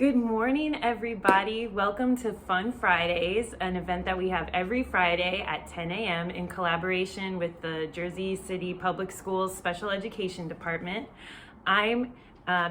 Good morning, everybody. Welcome to Fun Fridays, an event that we have every Friday at 10 a.m. in collaboration with the Jersey City Public Schools Special Education Department. I'm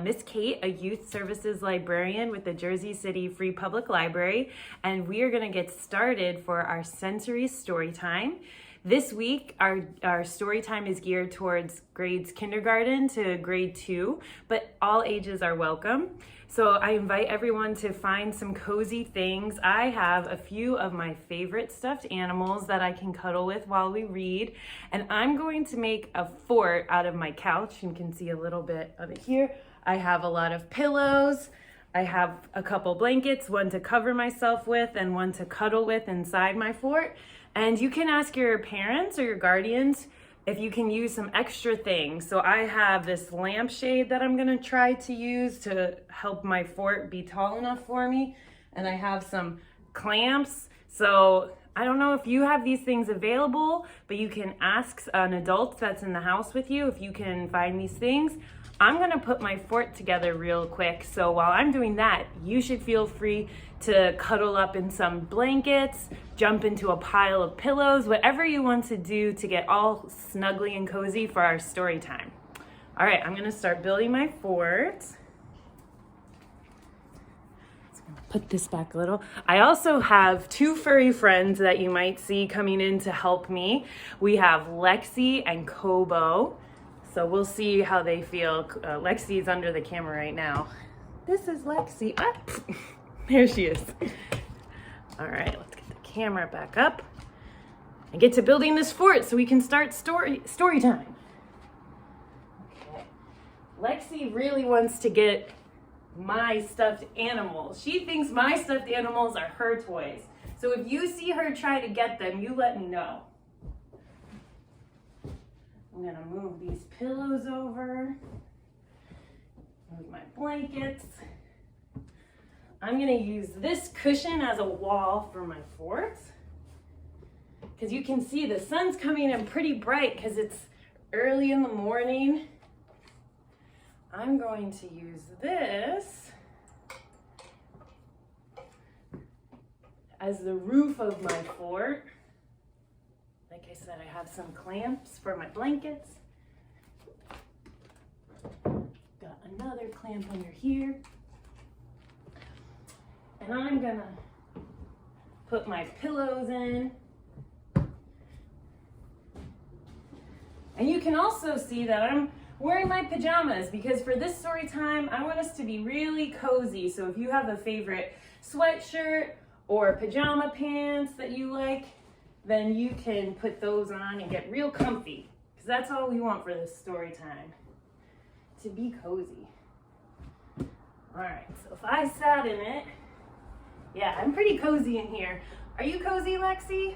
Miss Kate, a youth services librarian with the Jersey City Free Public Library, and we are going to get started for our sensory story time. This week, our story time is geared towards grades kindergarten to grade 2, but all ages are welcome. So I invite everyone to find some cozy things. I have a few of my favorite stuffed animals that I can cuddle with while we read, and I'm going to make a fort out of my couch. You can see a little bit of it here. I have a lot of pillows. I have a couple blankets, one to cover myself with and one to cuddle with inside my fort. And you can ask your parents or your guardians if you can use some extra things. So I have this lampshade that I'm gonna try to use to help my fort be tall enough for me. And I have some clamps. So I don't know if you have these things available, but you can ask an adult that's in the house with you if you can find these things. I'm gonna put my fort together real quick. So while I'm doing that, you should feel free to cuddle up in some blankets, jump into a pile of pillows, whatever you want to do to get all snuggly and cozy for our story time. All right, I'm gonna start building my fort. Put this back a little. I also have 2 furry friends that you might see coming in to help me. We have Lexi and Kobo. So we'll see how they feel. Lexi's under the camera right now. This is Lexi. Ah, there she is. All right, let's get the camera back up and get to building this fort so we can start story time. Okay. Lexi really wants to get my stuffed animals. She thinks my stuffed animals are her toys. So if you see her try to get them, you let me know. I'm gonna move these pillows over, move my blankets. I'm gonna use this cushion as a wall for my fort, because you can see the sun's coming in pretty bright because it's early in the morning. I'm going to use this as the roof of my fort. Like I said, I have some clamps for my blankets. Got another clamp under here. And I'm gonna put my pillows in. And you can also see that I'm wearing my pajamas because for this story time, I want us to be really cozy. So if you have a favorite sweatshirt or pajama pants that you like, then you can put those on and get real comfy, because that's all we want for this story time, to be cozy. All right, so if I sat in it, yeah, I'm pretty cozy in here. Are you cozy, Lexi?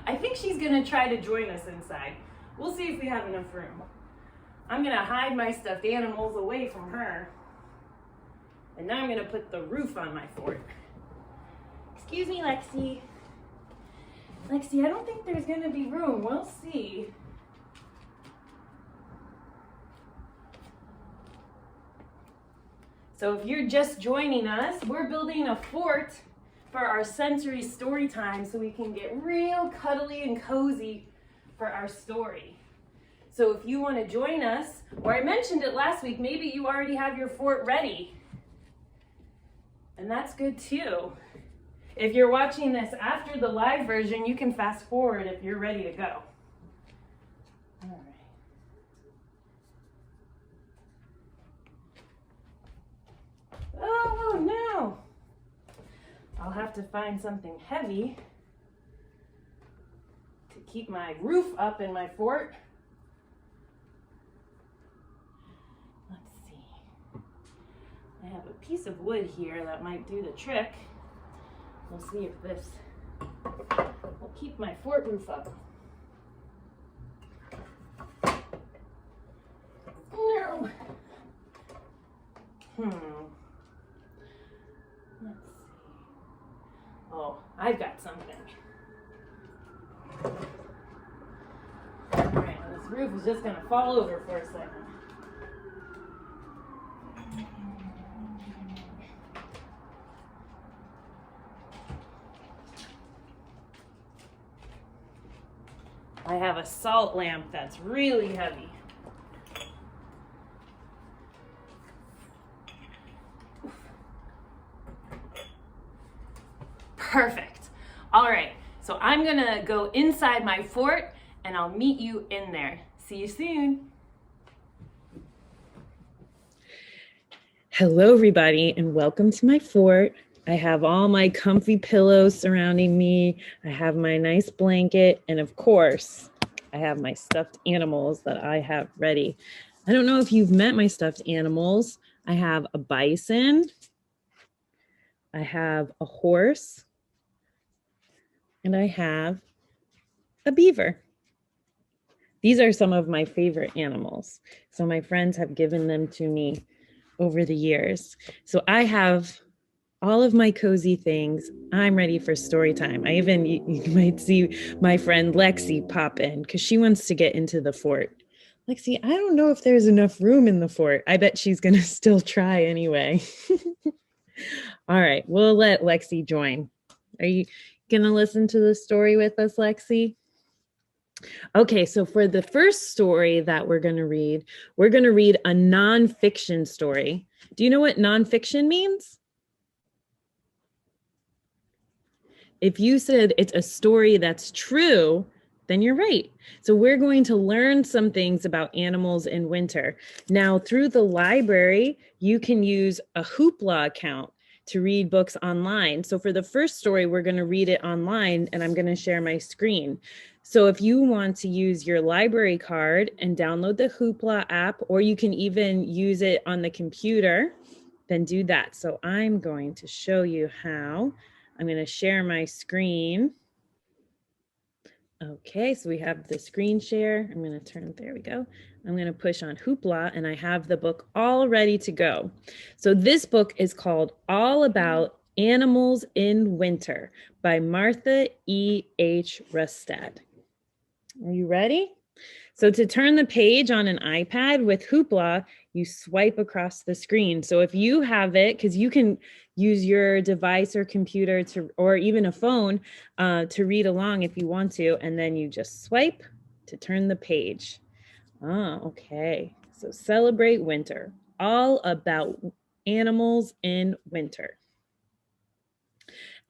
I think she's gonna try to join us inside. We'll see if we have enough room. I'm gonna hide my stuffed animals away from her, and now I'm gonna put the roof on my fort. Excuse me, Lexi. Lexi, I don't think there's gonna be room. We'll see. So if you're just joining us, we're building a fort for our sensory story time so we can get real cuddly and cozy for our story. So if you want to join us, or I mentioned it last week, maybe you already have your fort ready. And that's good too. If you're watching this after the live version, you can fast forward if you're ready to go. All right. Oh no! I'll have to find something heavy to keep my roof up in my fort. Let's see. I have a piece of wood here that might do the trick. We'll see if this will keep my fort roof up. No. Let's see. Oh, I've got something. All right, this roof is just gonna fall over for a second. I have a salt lamp that's really heavy. Perfect. All right, so I'm gonna go inside my fort and I'll meet you in there. See you soon. Hello, everybody, and welcome to my fort. I have all my comfy pillows surrounding me. I have my nice blanket, and of course, I have my stuffed animals that I have ready. I don't know if you've met my stuffed animals. I have a bison, I have a horse, and I have a beaver. These are some of my favorite animals. So my friends have given them to me over the years. So I have all of my cozy things. I'm ready for story time. I even, you might see my friend Lexi pop in because she wants to get into the fort. Lexi, I don't know if there's enough room in the fort. I bet she's going to still try anyway. All right, we'll let Lexi join. Are you going to listen to the story with us, Lexi? Okay, so for the first story that we're going to read a nonfiction story. Do you know what nonfiction means? If you said it's a story that's true, then you're right. So we're going to learn some things about animals in winter. Now, through the library, you can use a Hoopla account to read books online. So for the first story, we're going to read it online, and I'm going to share my screen. So if you want to use your library card and download the Hoopla app, or you can even use it on the computer, then do that. So I'm going to show you how. I'm going to share my screen. Okay, so we have the screen share. I'm going to turn, there we go. I'm going to push on Hoopla, and I have the book all ready to go. So this book is called All About Animals in Winter by Martha E. H. Rustad. Are you ready? So to turn the page on an iPad with Hoopla, you swipe across the screen. So if you have it, because you can use your device or computer to, or even a phone to read along if you want to, and then you just swipe to turn the page. Okay. So celebrate winter. All about animals in winter.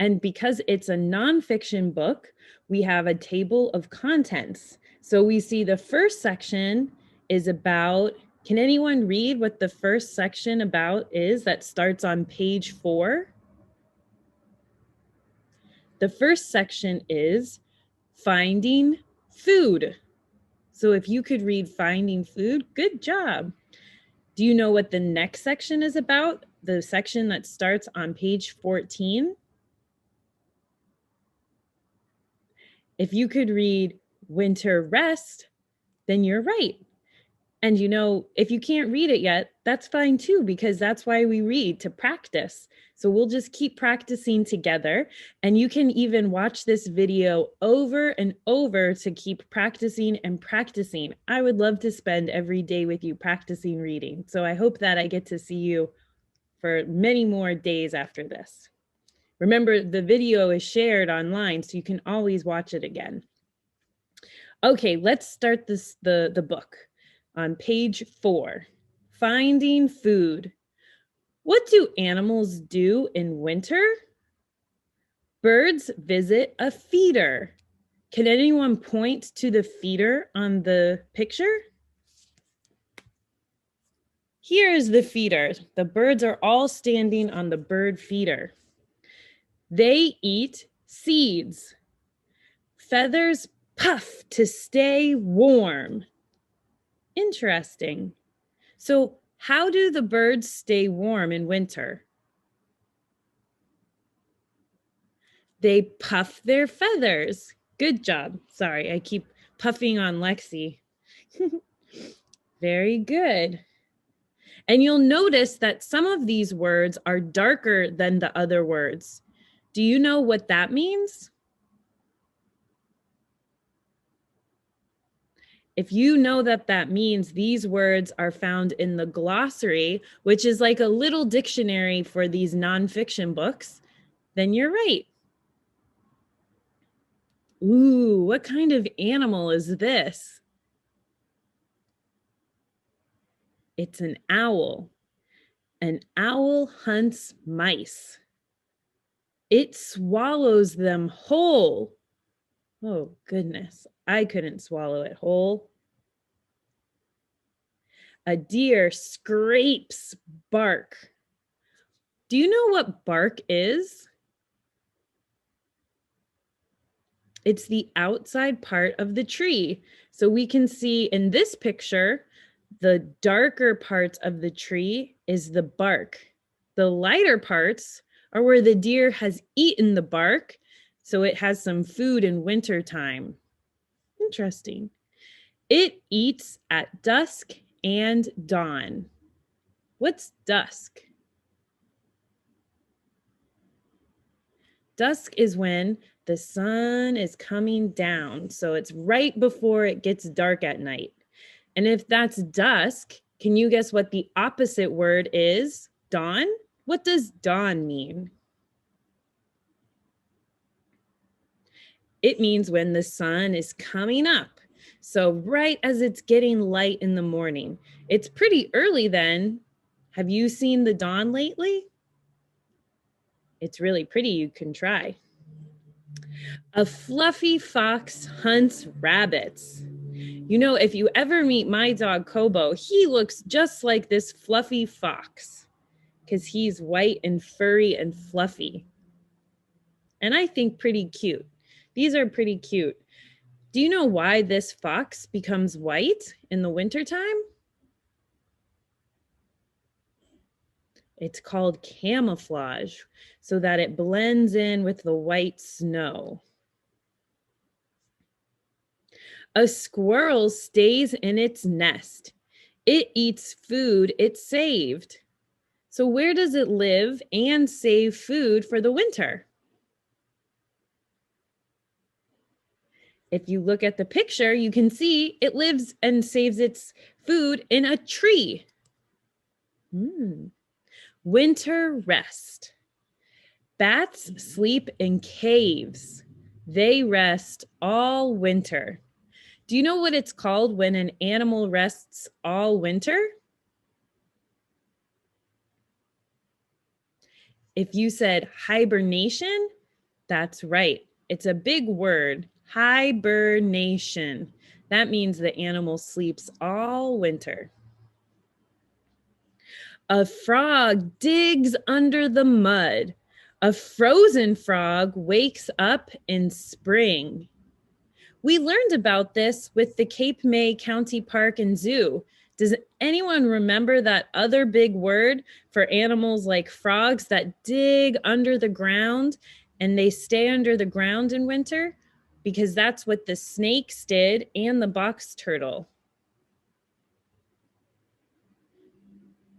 And because it's a nonfiction book, we have a table of contents. So we see the first section is about, can anyone read what the first section about is that starts on page 4? The first section is finding food. So if you could read finding food, good job. Do you know what the next section is about? The section that starts on page 14? If you could read winter rest, then you're right. And you know, if you can't read it yet, that's fine too, because that's why we read, to practice. So we'll just keep practicing together. And you can even watch this video over and over to keep practicing and practicing. I would love to spend every day with you practicing reading. So I hope that I get to see you for many more days after this. Remember, the video is shared online, so you can always watch it again. Okay, let's start the book. On page 4, finding food. What do animals do in winter? Birds visit a feeder. Can anyone point to the feeder on the picture? Here's the feeder. The birds are all standing on the bird feeder. They eat seeds. Feathers puff to stay warm. Interesting. So how do the birds stay warm in winter? They puff their feathers. Good job. Sorry, I keep puffing on Lexi. Very good. And you'll notice that some of these words are darker than the other words. Do you know what that means? If you know that that means these words are found in the glossary, which is like a little dictionary for these nonfiction books, then you're right. Ooh, what kind of animal is this? It's an owl. An owl hunts mice. It swallows them whole. Oh, goodness. I couldn't swallow it whole. A deer scrapes bark. Do you know what bark is? It's the outside part of the tree. So we can see in this picture, the darker parts of the tree is the bark. The lighter parts are where the deer has eaten the bark, so it has some food in wintertime. Interesting. It eats at dusk and dawn. What's dusk? Dusk is when the sun is coming down, so it's right before it gets dark at night. And if that's dusk, can you guess what the opposite word is? Dawn? What does dawn mean? It means when the sun is coming up. So right as it's getting light in the morning. It's pretty early then. Have you seen the dawn lately? It's really pretty. You can try. A fluffy fox hunts rabbits. You know, if you ever meet my dog Kobo, he looks just like this fluffy fox because he's white and furry and fluffy. And I think pretty cute. These are pretty cute. Do you know why this fox becomes white in the wintertime? It's called camouflage, so that it blends in with the white snow. A squirrel stays in its nest. It eats food it saved. So where does it live and save food for the winter? If you look at the picture, you can see it lives and saves its food in a tree. Winter rest. Bats sleep in caves. They rest all winter. Do you know what it's called when an animal rests all winter? If you said hibernation, that's right. It's a big word, hibernation. That means the animal sleeps all winter. A frog digs under the mud. A frozen frog wakes up in spring. We learned about this with the Cape May County Park and Zoo. Does anyone remember that other big word for animals like frogs that dig under the ground and they stay under the ground in winter? Because that's what the snakes did and the box turtle.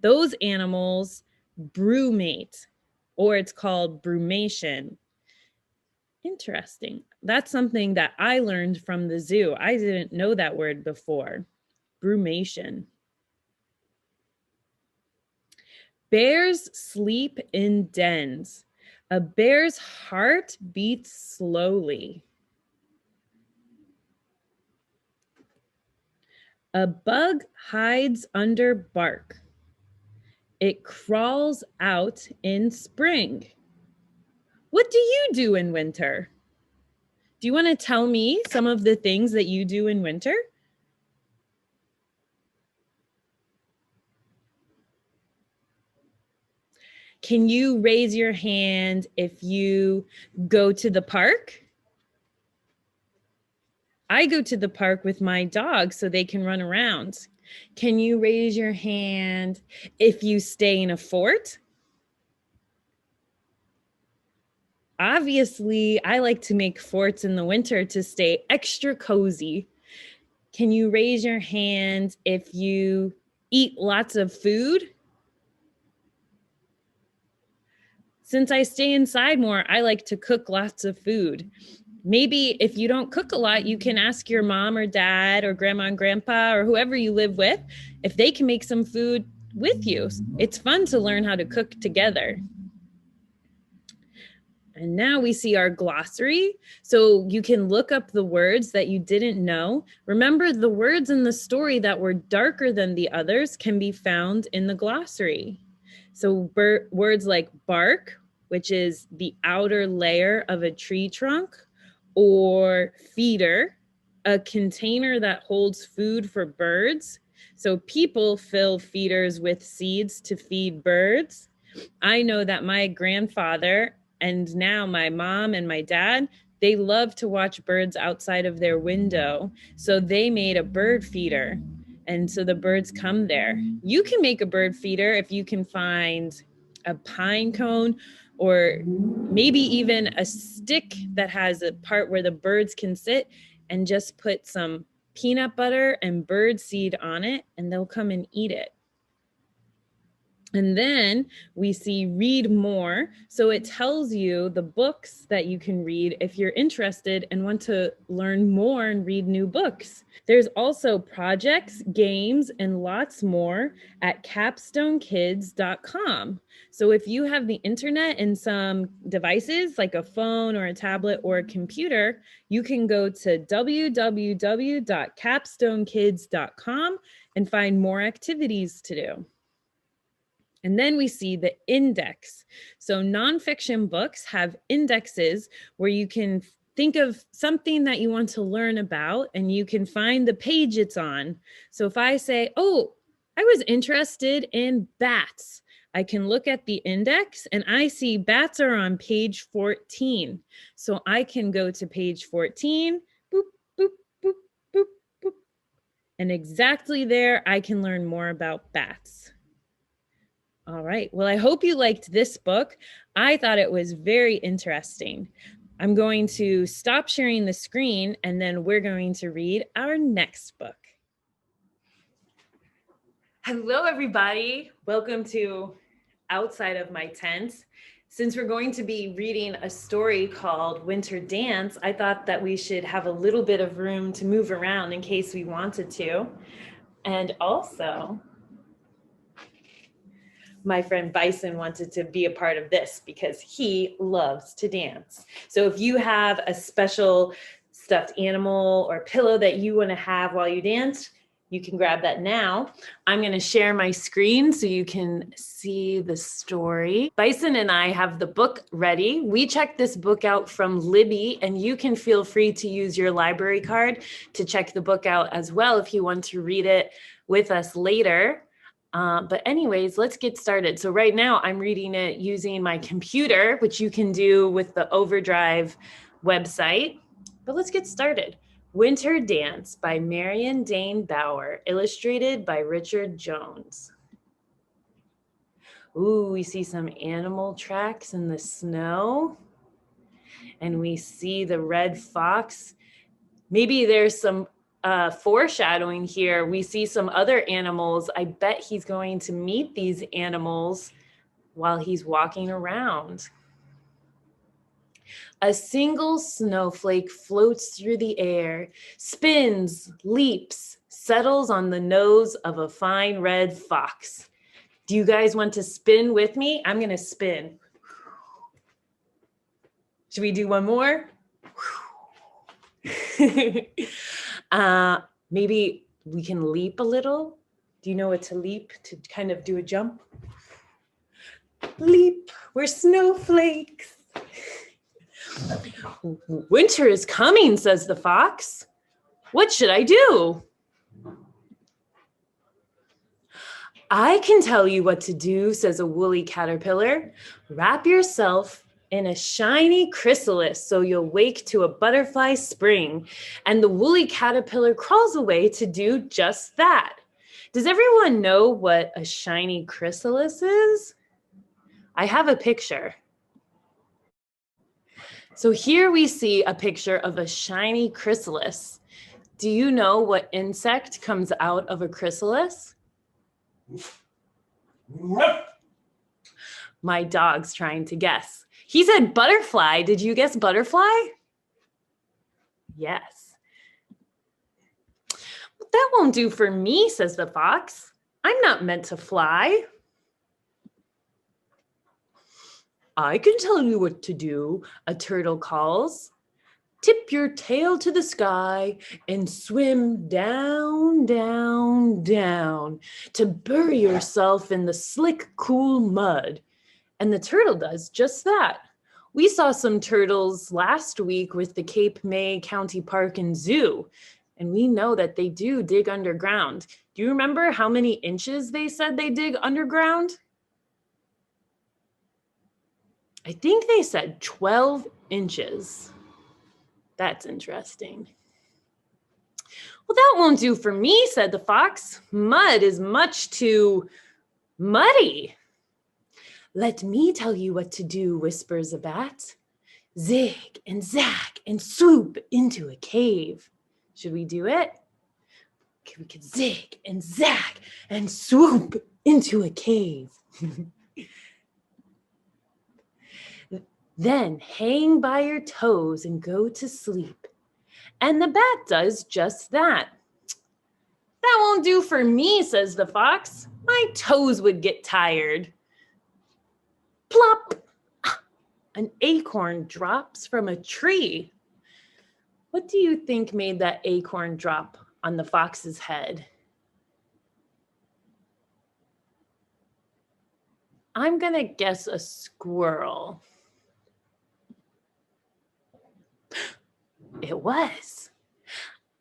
Those animals brumate, or it's called brumation. Interesting. That's something that I learned from the zoo. I didn't know that word before. Brumation. Bears sleep in dens. A bear's heart beats slowly. A bug hides under bark. It crawls out in spring. What do you do in winter? Do you want to tell me some of the things that you do in winter? Can you raise your hand if you go to the park? I go to the park with my dog so they can run around. Can you raise your hand if you stay in a fort? Obviously, I like to make forts in the winter to stay extra cozy. Can you raise your hand if you eat lots of food? Since I stay inside more, I like to cook lots of food. Maybe if you don't cook a lot, you can ask your mom or dad or grandma and grandpa or whoever you live with if they can make some food with you. It's fun to learn how to cook together. And now we see our glossary. So you can look up the words that you didn't know. Remember, the words in the story that were darker than the others can be found in the glossary. So words like bark, which is the outer layer of a tree trunk, or feeder, a container that holds food for birds. So people fill feeders with seeds to feed birds. I know that my grandfather and now my mom and my dad, they love to watch birds outside of their window. So they made a bird feeder. And so the birds come there. You can make a bird feeder if you can find a pine cone or maybe even a stick that has a part where the birds can sit, and just put some peanut butter and bird seed on it, and they'll come and eat it. And then we see read more. So it tells you the books that you can read if you're interested and want to learn more and read new books. There's also projects, games, and lots more at capstonekids.com. So if you have the internet and some devices like a phone or a tablet or a computer, you can go to www.capstonekids.com and find more activities to do. And then we see the index. So nonfiction books have indexes where you can think of something that you want to learn about and you can find the page it's on. So if I say, oh, I was interested in bats, I can look at the index and I see bats are on page 14. So I can go to page 14, boop, boop, boop, boop, boop. And exactly there, I can learn more about bats. All right. Well, I hope you liked this book. I thought it was very interesting. I'm going to stop sharing the screen and then we're going to read our next book. Hello, everybody. Welcome to Outside of My Tent. Since we're going to be reading a story called Winter Dance, I thought that we should have a little bit of room to move around in case we wanted to. And also, my friend Bison wanted to be a part of this because he loves to dance. So if you have a special stuffed animal or pillow that you want to have while you dance, you can grab that now. I'm going to share my screen so you can see the story. Bison and I have the book ready. We checked this book out from Libby, and you can feel free to use your library card to check the book out as well if you want to read it with us later. But anyways, let's get started. So right now I'm reading it using my computer, which you can do with the Overdrive website. But let's get started. Winter Dance by Marian, Dayne, Bauer, illustrated by Richard Jones. Ooh, we see some animal tracks in the snow. And we see the red fox. Maybe there's some foreshadowing here. We see some other animals. I bet he's going to meet these animals while he's walking around. A single snowflake floats through the air, spins, leaps, settles on the nose of a fine red fox. Do you guys want to spin with me? I'm going to spin. Should we do one more? Maybe we can leap a little. Do you know what to leap, to kind of do a jump? Leap, we're snowflakes. Winter is coming, says the fox. What should I do? I can tell you what to do, says a woolly caterpillar. Wrap yourself in a shiny chrysalis so you'll wake to a butterfly spring. And the woolly caterpillar crawls away to do just that. Does everyone know what a shiny chrysalis is? I have a picture. So here we see a picture of a shiny chrysalis. Do you know what insect comes out of a chrysalis? My dog's trying to guess. He said butterfly. Did you guess butterfly? Yes. That won't do for me, says the fox. I'm not meant to fly. I can tell you what to do, a turtle calls. Tip your tail to the sky and swim down, down, down to bury yourself in the slick, cool mud. And the turtle does just that. We saw some turtles last week with the Cape May County Park and Zoo, and we know that they do dig underground. Do you remember how many inches they said they dig underground? I think they said 12 inches. That's interesting. Well, that won't do for me, said the fox. Mud is much too muddy. Let me tell you what to do, whispers a bat. Zig and zag and swoop into a cave. Should we do it? We could zig and zag and swoop into a cave. Then hang by your toes and go to sleep. And the bat does just that. That won't do for me, says the fox. My toes would get tired. Plop! An acorn drops from a tree. What do you think made that acorn drop on the fox's head? I'm gonna guess a squirrel. It was.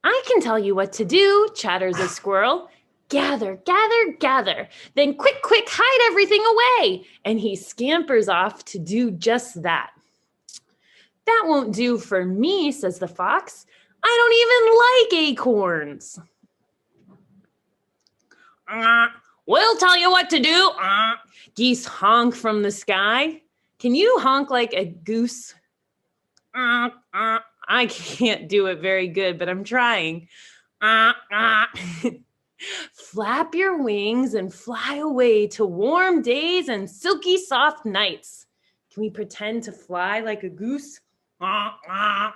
I can tell you what to do, chatters a squirrel. Gather, gather, gather. Then quick, quick, hide everything away. And he scampers off to do just that. That won't do for me, says the fox. I don't even like acorns. We'll tell you what to do. Geese honk from the sky. Can you honk like a goose? I can't do it very good, but I'm trying. Flap your wings and fly away to warm days and silky soft nights. Can we pretend to fly like a goose? I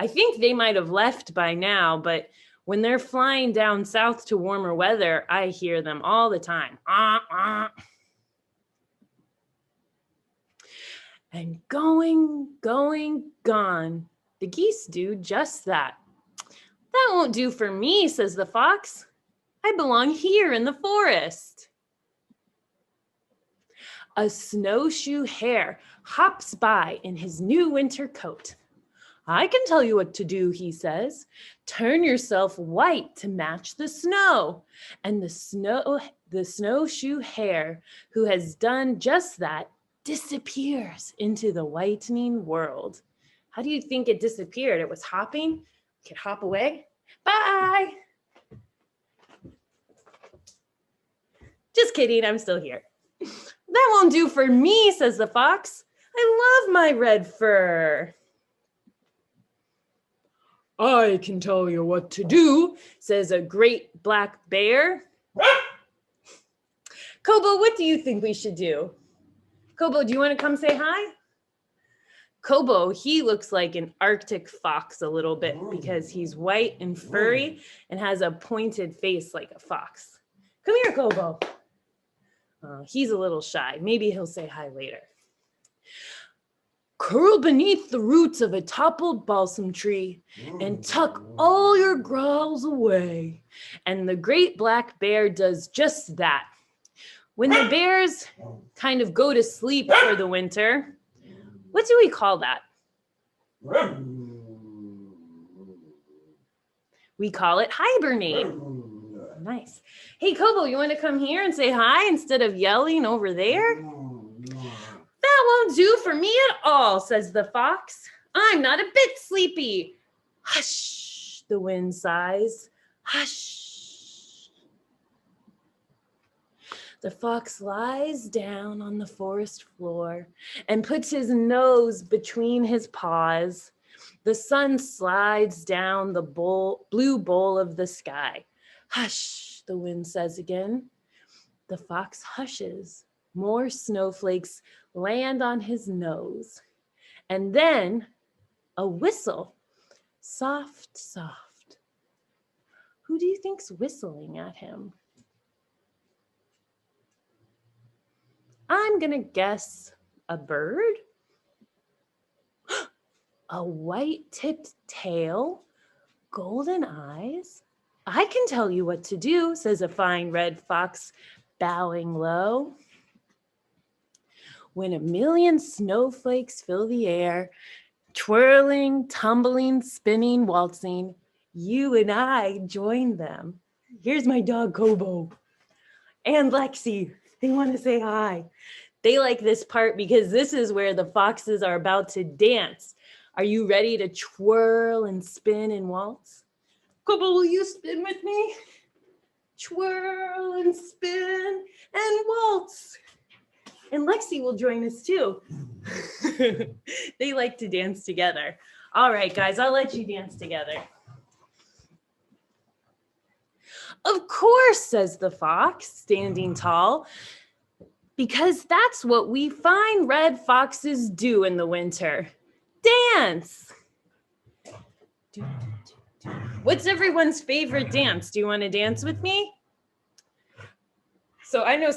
think they might have left by now, but when they're flying down south to warmer weather, I hear them all the time. And going, gone. The geese do just that. That won't do for me, says the fox. I belong here in the forest. A snowshoe hare hops by in his new winter coat. I can tell you what to do, he says. Turn yourself white to match the snow. And the snowshoe hare, who has done just that, disappears into the whitening world. How do you think it disappeared? It was hopping. It could hop away. Bye. Just kidding, I'm still here. That won't do for me, says the fox. I love my red fur. I can tell you what to do, says a great black bear. Kobo, what do you think we should do? Kobo, do you want to come say hi? Kobo, he looks like an Arctic fox a little bit because he's white and furry and has a pointed face like a fox. Come here, Kobo. He's a little shy. Maybe he'll say hi later. Curl beneath the roots of a toppled balsam tree and tuck all your growls away. And the great black bear does just that. When the bears kind of go to sleep for the winter, what do we call that? We call it hibernate. Nice. Hey, Kobo, you want to come here and say hi instead of yelling over there? That won't do for me at all, says the fox. I'm not a bit sleepy. Hush, the wind sighs. Hush. The fox lies down on the forest floor and puts his nose between his paws. The sun slides down the blue bowl of the sky. Hush, the wind says again. The fox hushes. More snowflakes land on his nose. And then a whistle. Soft, soft. Who do you think's whistling at him? I'm going to guess a bird. A white-tipped tail, golden eyes. I can tell you what to do, says a fine red fox, bowing low. When a million snowflakes fill the air, twirling, tumbling, spinning, waltzing, you and I join them. Here's my dog, Kobo. And Lexi, they want to say hi. They like this part because this is where the foxes are about to dance. Are you ready to twirl and spin and waltz? Kobo, will you spin with me? Twirl and spin and waltz. And Lexi will join us too. They like to dance together. All right, guys, I'll let you dance together. Of course, says the fox, standing tall, because that's what we fine red foxes do in the winter. Dance! What's everyone's favorite dance? Do you want to dance with me? So I know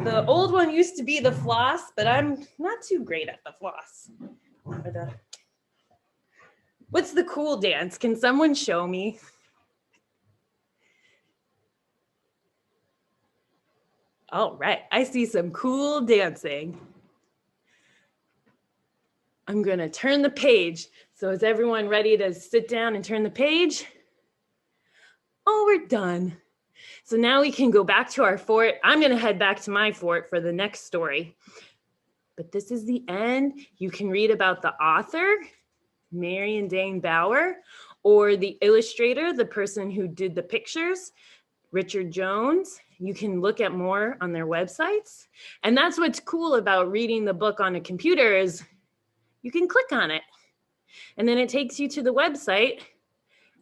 the old one used to be the floss, but I'm not too great at the floss. What's the cool dance? Can someone show me? All right, I see some cool dancing. I'm gonna turn the page. So is everyone ready to sit down and turn the page? Oh, we're done. So now we can go back to our fort. I'm gonna head back to my fort for the next story. But this is the end. You can read about the author, Marian Dayne Bauer, or the illustrator, the person who did the pictures, Richard Jones. You can look at more on their websites. And that's what's cool about reading the book on a computer is you can click on it. And then it takes you to the website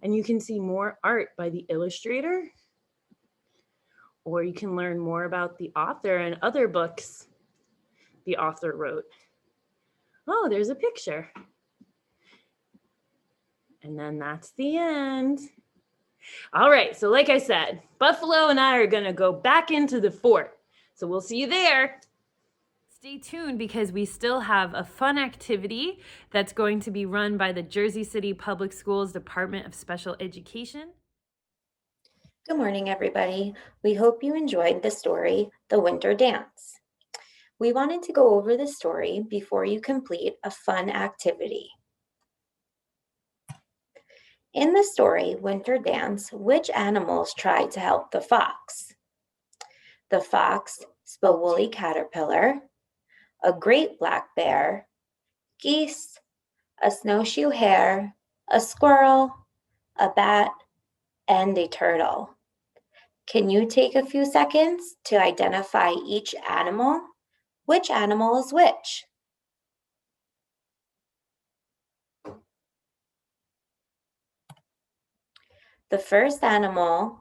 and you can see more art by the illustrator, or you can learn more about the author and other books the author wrote. Oh, there's a picture. And then that's the end. All right, so like I said, Buffalo and I are gonna go back into the fort. So we'll see you there. Stay tuned because we still have a fun activity that's going to be run by the Jersey City Public Schools Department of Special Education. Good morning, everybody. We hope you enjoyed the story, The Winter Dance. We wanted to go over the story before you complete a fun activity. In the story, Winter Dance, which animals tried to help the fox? The fox, a woolly caterpillar, a great black bear, geese, a snowshoe hare, a squirrel, a bat, and a turtle. Can you take a few seconds to identify each animal? Which animal is which? The first animal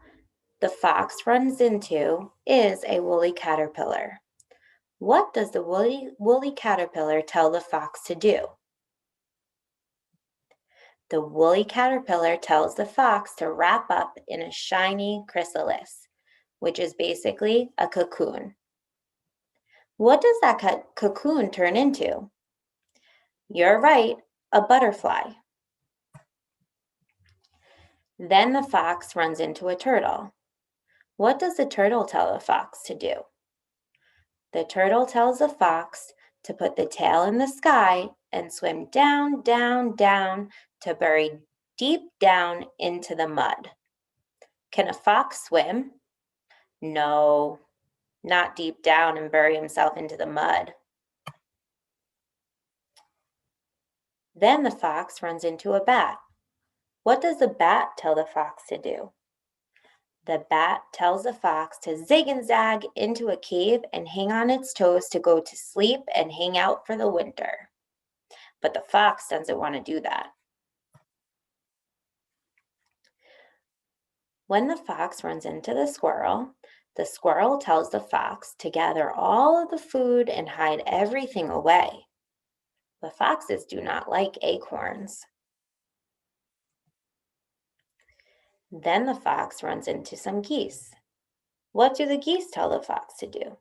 the fox runs into is a woolly caterpillar. What does the woolly caterpillar tell the fox to do? The woolly caterpillar tells the fox to wrap up in a shiny chrysalis, which is basically a cocoon. What does that cocoon turn into? You're right, a butterfly. Then the fox runs into a turtle. What does the turtle tell the fox to do? The turtle tells the fox to put the tail in the sky and swim down, down, down to bury deep down into the mud. Can a fox swim? No, not deep down and bury himself into the mud. Then the fox runs into a bat. What does the bat tell the fox to do? The bat tells the fox to zig and zag into a cave and hang on its toes to go to sleep and hang out for the winter. But the fox doesn't want to do that. When the fox runs into the squirrel tells the fox to gather all of the food and hide everything away. The foxes do not like acorns. Then the fox runs into some geese. What do the geese tell the fox to do?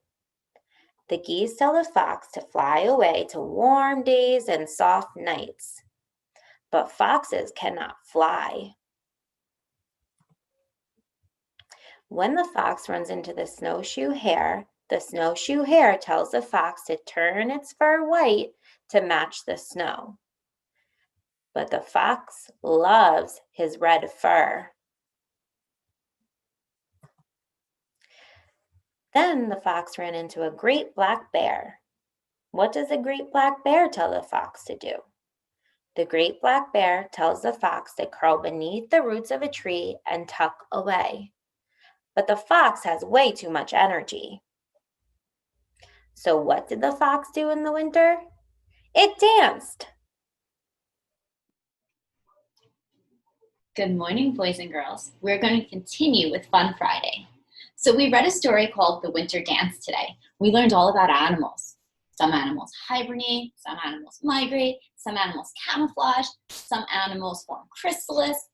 The geese tell the fox to fly away to warm days and soft nights. But foxes cannot fly. When the fox runs into the snowshoe hare tells the fox to turn its fur white to match the snow. But the fox loves his red fur. Then the fox ran into a great black bear. What does the great black bear tell the fox to do? The great black bear tells the fox to curl beneath the roots of a tree and tuck away. But the fox has way too much energy. So what did the fox do in the winter? It danced. Good morning, boys and girls. We're going to continue with Fun Friday. So we read a story called The Winter Dance today. We learned all about animals. Some animals hibernate, some animals migrate, some animals camouflage, some animals form chrysalis.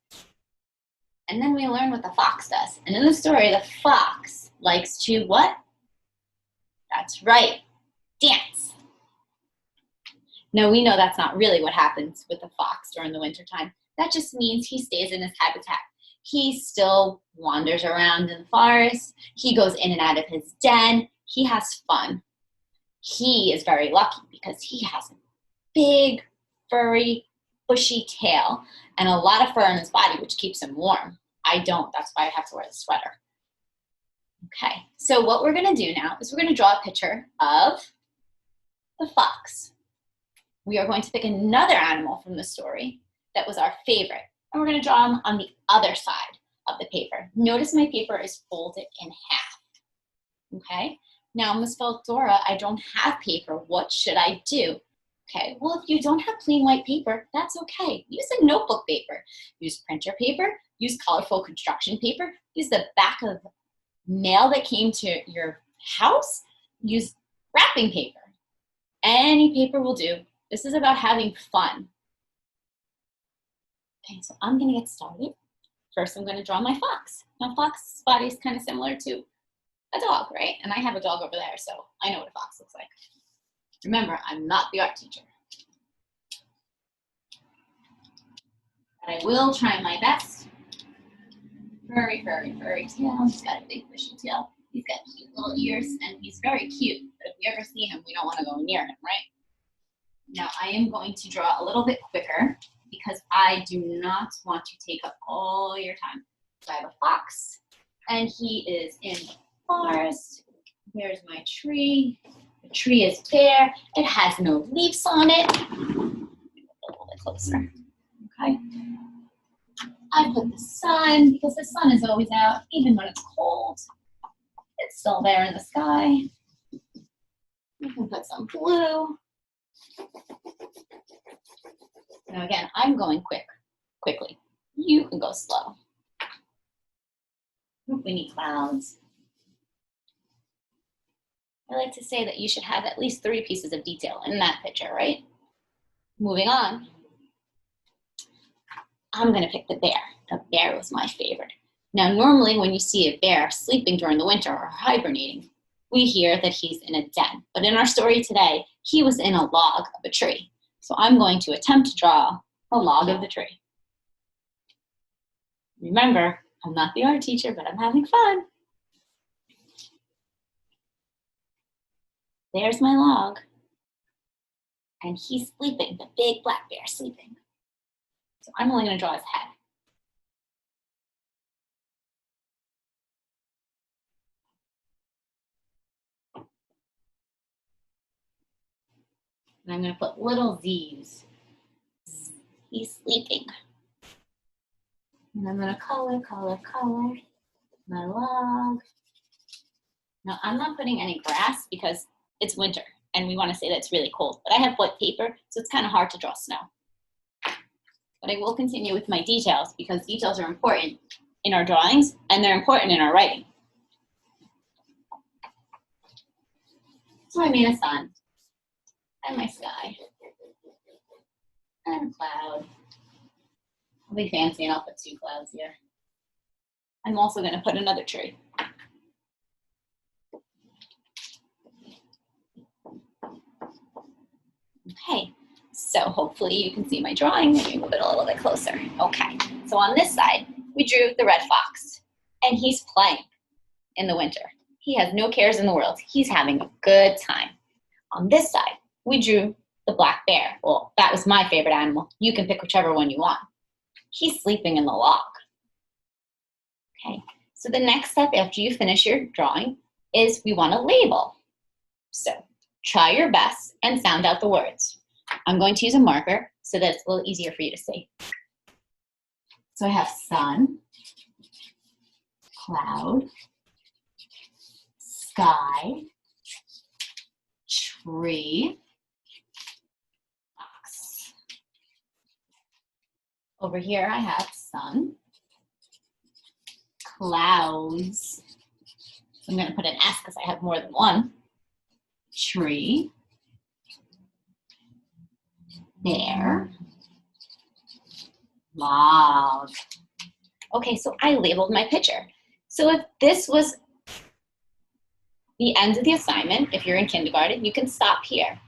And then we learn what the fox does. And in the story, the fox likes to what? That's right, dance. Now we know that's not really what happens with the fox during the wintertime. That just means he stays in his habitat. He still wanders around in the forest. He goes in and out of his den. He has fun. He is very lucky because he has a big, furry, bushy tail and a lot of fur on his body, which keeps him warm. I don't. That's why I have to wear the sweater. Okay, so what we're going to do now is we're going to draw a picture of the fox. We are going to pick another animal from the story that was our favorite, and we're going to draw him on the other side of the paper. Notice my paper is folded in half. Okay, now Ms. Dora, I don't have paper. What should I do? Okay, well, if you don't have plain white paper, that's okay. Use a notebook paper. Use printer paper. Use colorful construction paper. Use the back of mail that came to your house. Use wrapping paper. Any paper will do. This is about having fun. Okay, so I'm going to get started. First, I'm going to draw my fox. Now, fox's body is kind of similar to a dog, right? And I have a dog over there, so I know what a fox looks like. Remember, I'm not the art teacher. But I will try my best. Furry, furry, furry tail. He's got a big bushy tail. He's got cute little ears, and he's very cute. But if we ever see him, we don't want to go near him, right? Now, I am going to draw a little bit quicker because I do not want to take up all your time. So I have a fox, and he is in the forest. There's my tree. The tree is bare. It has no leaves on it. A little bit closer. Okay. I put the sun because the sun is always out, even when it's cold. It's still there in the sky. We can put some blue. Now again, I'm going quickly. You can go slow. We need clouds. I like to say that you should have at least 3 pieces of detail in that picture, right? Moving on. I'm going to pick the bear. The bear was my favorite. Now, normally when you see a bear sleeping during the winter or hibernating, we hear that he's in a den. But in our story today, he was in a log of a tree. So I'm going to attempt to draw a log of the tree. Remember, I'm not the art teacher, but I'm having fun. There's my log. And he's sleeping, the big black bear sleeping. So I'm only going to draw his head. And I'm going to put little Z's. He's sleeping. And I'm going to color my log. Now, I'm not putting any grass because it's winter and we want to say that it's really cold. But I have white paper, so it's kind of hard to draw snow. But I will continue with my details because details are important in our drawings and they're important in our writing. So I made a sun and my sky and a cloud. I'll be fancy and I'll put 2 clouds here. I'm also going to put another tree. Okay, so hopefully you can see my drawing. Let me move it a little bit closer. Okay, so on this side, we drew the red fox, and he's playing in the winter. He has no cares in the world. He's having a good time. On this side, we drew the black bear. Well, that was my favorite animal. You can pick whichever one you want. He's sleeping in the log. Okay, so the next step after you finish your drawing is we want to label. So try your best and sound out the words. I'm going to use a marker so that it's a little easier for you to see. So I have sun, cloud, sky, tree, fox. Over here I have sun, clouds. I'm going to put an S because I have more than one. Tree, bear, log. Okay, so I labeled my picture. So if this was the end of the assignment, if you're in kindergarten, you can stop here.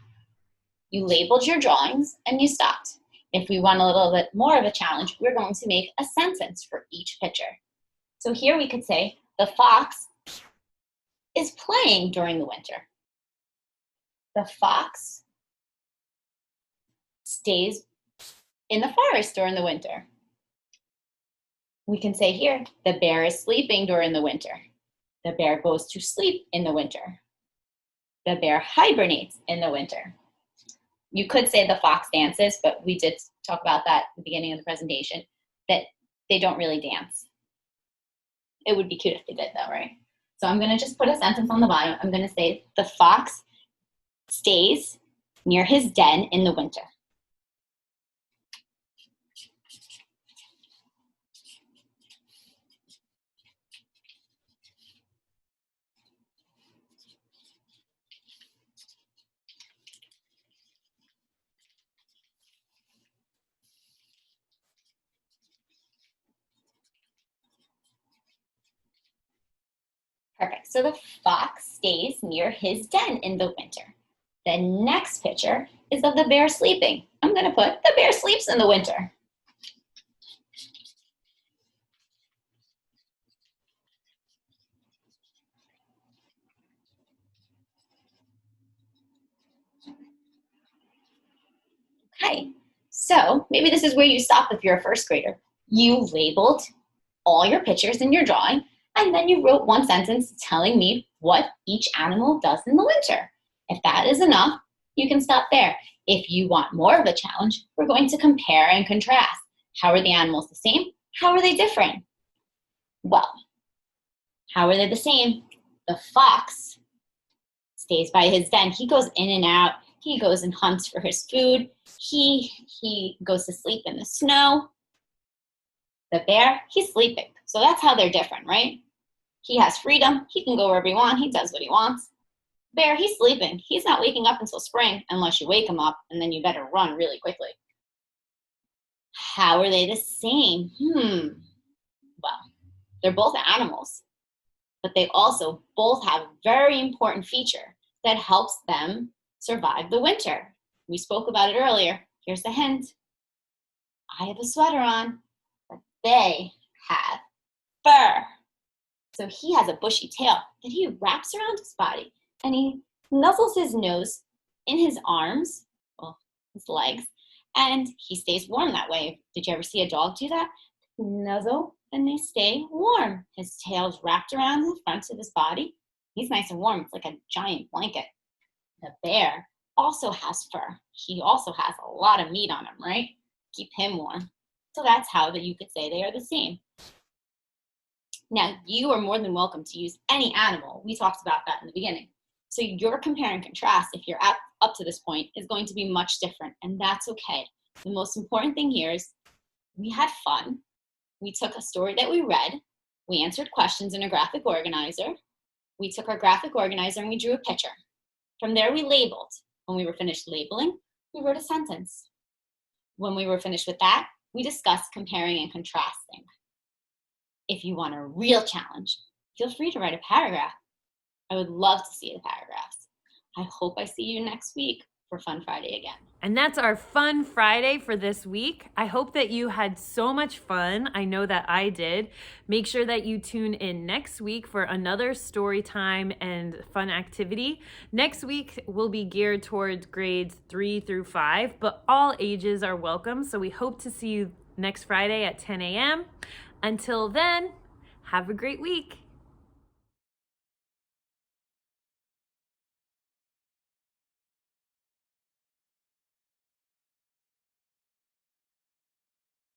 You labeled your drawings and you stopped. If we want a little bit more of a challenge, we're going to make a sentence for each picture. So here we could say, the fox is playing during the winter. The fox stays in the forest during the winter. We can say here, the bear is sleeping during the winter. The bear goes to sleep in the winter. The bear hibernates in the winter. You could say the fox dances, but we did talk about that at the beginning of the presentation, that they don't really dance. It would be cute if they did though, right? So I'm gonna just put a sentence on the bottom. I'm gonna say, the fox stays near his den in the winter. Perfect. So the fox stays near his den in the winter. The next picture is of the bear sleeping. I'm going to put the bear sleeps in the winter. Okay, so maybe this is where you stop if you're a first grader. You labeled all your pictures in your drawing, and then you wrote one sentence telling me what each animal does in the winter. If that is enough, you can stop there. If you want more of a challenge, we're going to compare and contrast. How are the animals the same? How are they different? Well, how are they the same? The fox stays by his den. He goes in and out. He goes and hunts for his food. He goes to sleep in the snow. The bear, he's sleeping. So that's how they're different, right? He has freedom. He can go wherever he wants. He does what he wants. Bear, he's sleeping. He's not waking up until spring unless you wake him up, and then you better run really quickly. How are they the same? Well, they're both animals, but they also both have a very important feature that helps them survive the winter. We spoke about it earlier. Here's the hint. I have a sweater on, but they have fur. So he has a bushy tail that he wraps around his body, and he nuzzles his nose in his arms, well, his legs, and he stays warm that way. Did you ever see a dog do that? Nuzzle, and they stay warm. His tail's wrapped around the front of his body. He's nice and warm. It's like a giant blanket. The bear also has fur. He also has a lot of meat on him, right? Keep him warm. So that's how that you could say they are the same. Now, you are more than welcome to use any animal. We talked about that in the beginning. So your compare and contrast, if you're up to this point, is going to be much different, and that's okay. The most important thing here is we had fun. We took a story that we read. We answered questions in a graphic organizer. We took our graphic organizer and we drew a picture. From there, we labeled. When we were finished labeling, we wrote a sentence. When we were finished with that, we discussed comparing and contrasting. If you want a real challenge, feel free to write a paragraph. I would love to see the paragraphs. I hope I see you next week for Fun Friday again. And that's our Fun Friday for this week. I hope that you had so much fun. I know that I did. Make sure that you tune in next week for another story time and fun activity. Next week will be geared towards grades 3 through 5, but all ages are welcome. So we hope to see you next Friday at 10 a.m. Until then, have a great week.